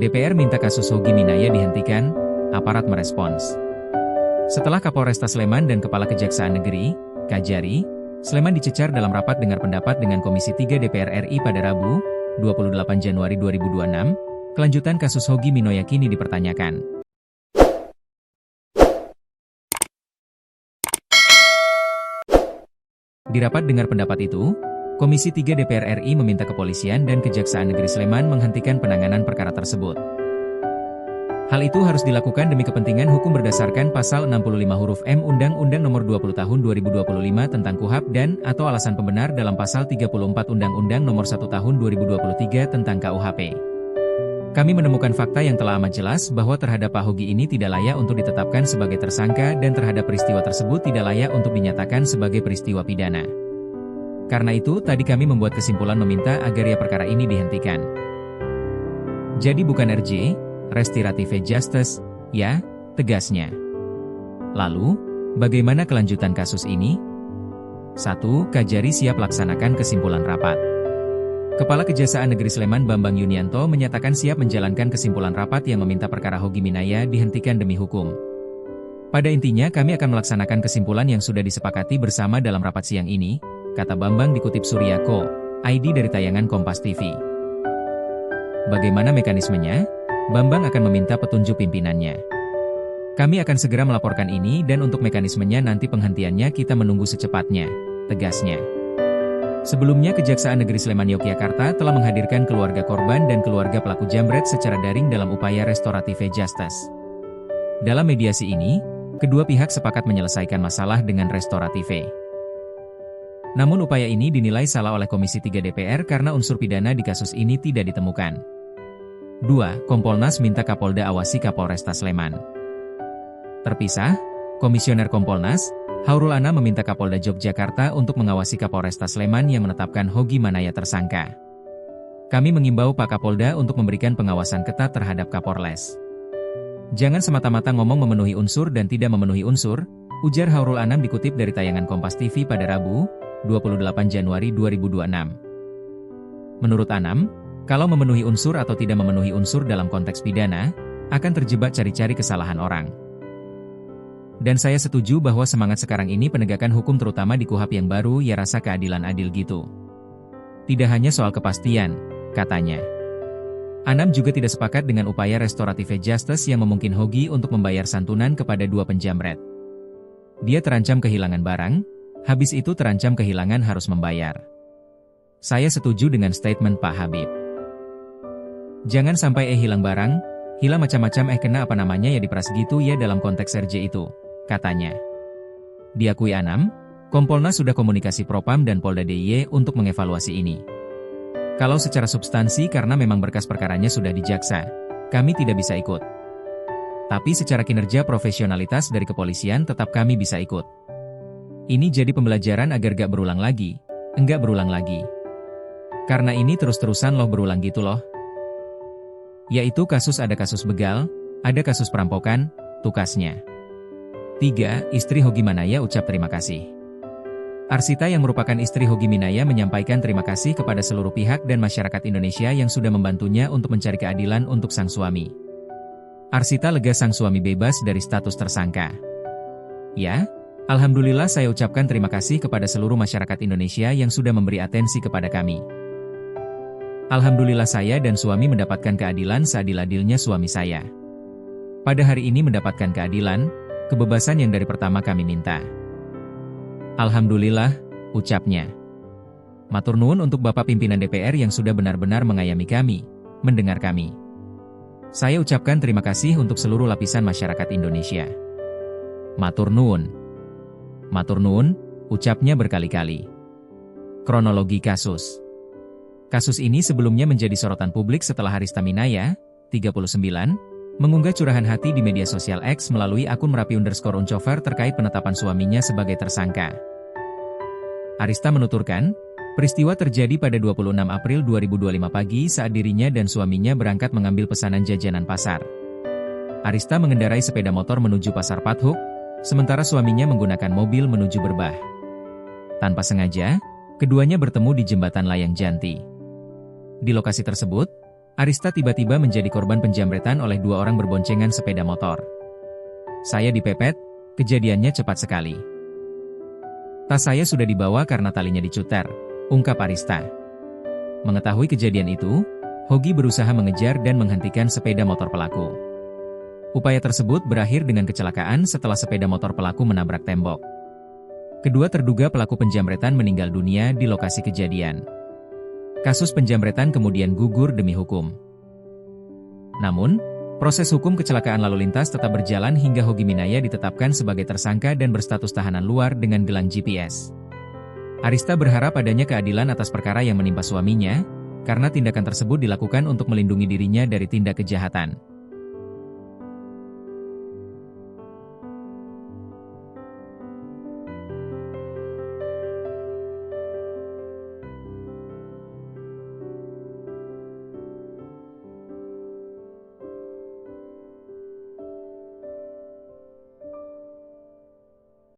DPR minta kasus Hogi Minaya dihentikan, aparat merespons. Setelah Kapolresta Sleman dan Kepala Kejaksaan Negeri, Kajari, Sleman dicecar dalam rapat dengar pendapat dengan Komisi 3 DPR RI pada Rabu, 28 Januari 2026, kelanjutan kasus Hogi Minaya kini dipertanyakan. Di rapat dengar pendapat itu, Komisi 3 DPR RI meminta Kepolisian dan Kejaksaan Negeri Sleman menghentikan penanganan perkara tersebut. Hal itu harus dilakukan demi kepentingan hukum berdasarkan Pasal 65 huruf M Undang-Undang Nomor 20 Tahun 2025 tentang KUHP dan atau alasan pembenar dalam Pasal 34 Undang-Undang Nomor 1 Tahun 2023 tentang KUHP. Kami menemukan fakta yang telah amat jelas bahwa terhadap Pak Hogi ini tidak layak untuk ditetapkan sebagai tersangka dan terhadap peristiwa tersebut tidak layak untuk dinyatakan sebagai peristiwa pidana. Karena itu, tadi kami membuat kesimpulan meminta agar perkara ini dihentikan. Jadi bukan RJ, Restoratif Justice, ya, tegasnya. Lalu, bagaimana kelanjutan kasus ini? 1. Kajari siap laksanakan kesimpulan rapat. Kepala Kejaksaan Negeri Sleman Bambang Yunianto menyatakan siap menjalankan kesimpulan rapat yang meminta perkara Hogi Minaya dihentikan demi hukum. Pada intinya kami akan melaksanakan kesimpulan yang sudah disepakati bersama dalam rapat siang ini, kata Bambang dikutip Surya.co, ID dari tayangan Kompas TV. Bagaimana mekanismenya? Bambang akan meminta petunjuk pimpinannya. Kami akan segera melaporkan ini dan untuk mekanismenya nanti penghentiannya kita menunggu secepatnya, tegasnya. Sebelumnya Kejaksaan Negeri Sleman Yogyakarta telah menghadirkan keluarga korban dan keluarga pelaku jambret secara daring dalam upaya restoratif justice. Dalam mediasi ini, kedua pihak sepakat menyelesaikan masalah dengan restoratif. Namun upaya ini dinilai salah oleh Komisi 3 DPR karena unsur pidana di kasus ini tidak ditemukan. 2. Kompolnas minta Kapolda awasi Kapolresta Sleman. Terpisah, Komisioner Kompolnas, Hairul Anam meminta Kapolda Yogyakarta untuk mengawasi Kapolresta Sleman yang menetapkan Hogi Minaya tersangka. Kami mengimbau Pak Kapolda untuk memberikan pengawasan ketat terhadap Kapolres. Jangan semata-mata ngomong memenuhi unsur dan tidak memenuhi unsur, ujar Hairul Anam dikutip dari tayangan Kompas TV pada Rabu, 28 Januari 2026. Menurut Anam, kalau memenuhi unsur atau tidak memenuhi unsur dalam konteks pidana, akan terjebak cari-cari kesalahan orang. Dan saya setuju bahwa semangat sekarang ini penegakan hukum terutama di KUHP yang baru ya rasa keadilan adil gitu. Tidak hanya soal kepastian, katanya. Anam juga tidak sepakat dengan upaya restoratif justice yang memungkinkan Hogi untuk membayar santunan kepada dua penjamret. Dia terancam kehilangan barang, habis itu terancam kehilangan harus membayar. Saya setuju dengan statement Pak Habib. Jangan sampai hilang barang, hilang macam-macam kena apa namanya ya diperas gitu ya dalam konteks RJ itu, katanya. Diakui Anam, Kompolnas sudah komunikasi Propam dan Polda DIY untuk mengevaluasi ini. Kalau secara substansi karena memang berkas perkaranya sudah di Jaksa, kami tidak bisa ikut. Tapi secara kinerja profesionalitas dari kepolisian tetap kami bisa ikut. Ini jadi pembelajaran agar gak berulang lagi, enggak berulang lagi. Karena ini terus-terusan loh berulang gitu loh. Yaitu ada kasus begal, ada kasus perampokan, tukasnya. 3. Istri Hogi Minaya ucap terima kasih. Arsita yang merupakan istri Hogi Minaya menyampaikan terima kasih kepada seluruh pihak dan masyarakat Indonesia yang sudah membantunya untuk mencari keadilan untuk sang suami. Arsita lega sang suami bebas dari status tersangka. Ya, alhamdulillah saya ucapkan terima kasih kepada seluruh masyarakat Indonesia yang sudah memberi atensi kepada kami. Alhamdulillah saya dan suami mendapatkan keadilan seadil-adilnya suami saya. Pada hari ini mendapatkan keadilan, kebebasan yang dari pertama kami minta. Alhamdulillah, ucapnya. Matur nuwun untuk Bapak Pimpinan DPR yang sudah benar-benar mengayomi kami, mendengar kami. Saya ucapkan terima kasih untuk seluruh lapisan masyarakat Indonesia. Matur nuwun. Matur nuwun, ucapnya berkali-kali. Kronologi kasus. Kasus ini sebelumnya menjadi sorotan publik setelah Arista Minaya, 39, mengunggah curahan hati di media sosial X melalui akun Merapi_Uncover terkait penetapan suaminya sebagai tersangka. Arista menuturkan, peristiwa terjadi pada 26 April 2025 pagi saat dirinya dan suaminya berangkat mengambil pesanan jajanan pasar. Arista mengendarai sepeda motor menuju Pasar Pathuk, sementara suaminya menggunakan mobil menuju Berbah. Tanpa sengaja, keduanya bertemu di jembatan Layang Janti. Di lokasi tersebut, Arista tiba-tiba menjadi korban penjamretan oleh dua orang berboncengan sepeda motor. Saya dipepet, kejadiannya cepat sekali. Tas saya sudah dibawa karena talinya dicuter, ungkap Arista. Mengetahui kejadian itu, Hogi berusaha mengejar dan menghentikan sepeda motor pelaku. Upaya tersebut berakhir dengan kecelakaan setelah sepeda motor pelaku menabrak tembok. Kedua terduga pelaku penjamretan meninggal dunia di lokasi kejadian. Kasus penjamretan kemudian gugur demi hukum. Namun, proses hukum kecelakaan lalu lintas tetap berjalan hingga Hogi Minaya ditetapkan sebagai tersangka dan berstatus tahanan luar dengan gelang GPS. Arista berharap adanya keadilan atas perkara yang menimpa suaminya, karena tindakan tersebut dilakukan untuk melindungi dirinya dari tindak kejahatan.